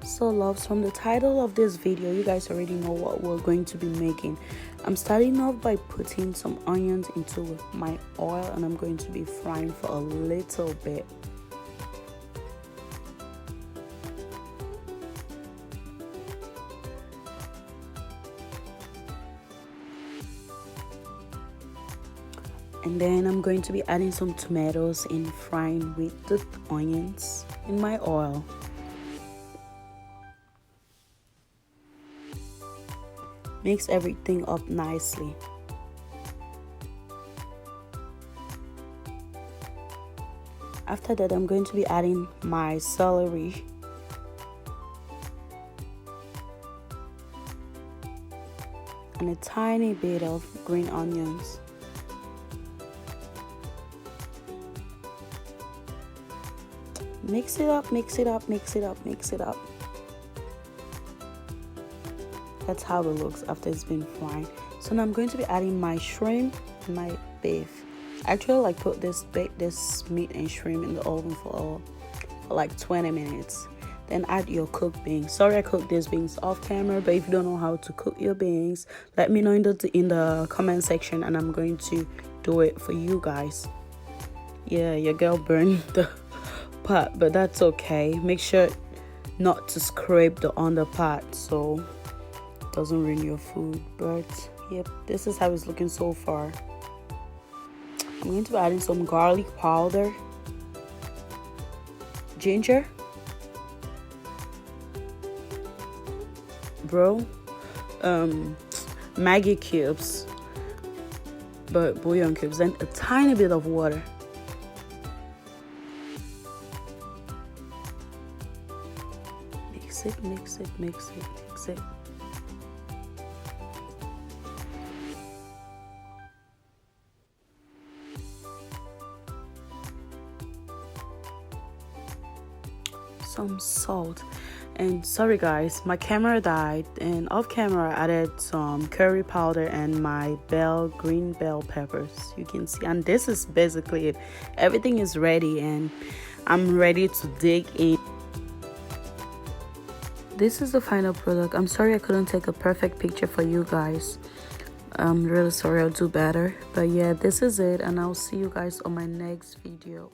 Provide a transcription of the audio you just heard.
So loves, from the title of this video, you guys already know what we're going to be making. I'm starting off by putting some onions into my oil, and I'm going to be frying for a little bit. And then I'm going to be adding some tomatoes and frying with the onions in my oil. Mix everything up nicely. After that, I'm going to be adding my celery. And a tiny bit of green onions. Mix it up, mix it up, mix it up, mix it up. That's how it looks after it's been fried. So now I'm going to be adding my shrimp and my beef. Actually, like put this meat and shrimp in the oven for like 20 minutes. Then add your cooked beans. Sorry, I cooked these beans off camera, but if you don't know how to cook your beans, let me know in the comment section, and I'm going to do it for you guys. Yeah, your girl burned the pot, but that's okay. Make sure not to scrape the under part so doesn't ruin your food. But yep, this is how it's looking so far. I'm going to be adding some garlic powder, ginger, Maggi cubes, but bouillon cubes, and a tiny bit of water. Mix it, mix it, mix it, mix it. Some salt. And sorry guys, my camera died, and off camera I added some curry powder and my green bell peppers, you can see. And this is basically it. Everything is ready and I'm ready to dig in. This is the final product. I'm sorry I couldn't take a perfect picture for you guys. I'm really sorry, I'll do better. But yeah, this is it, and I'll see you guys on my next video.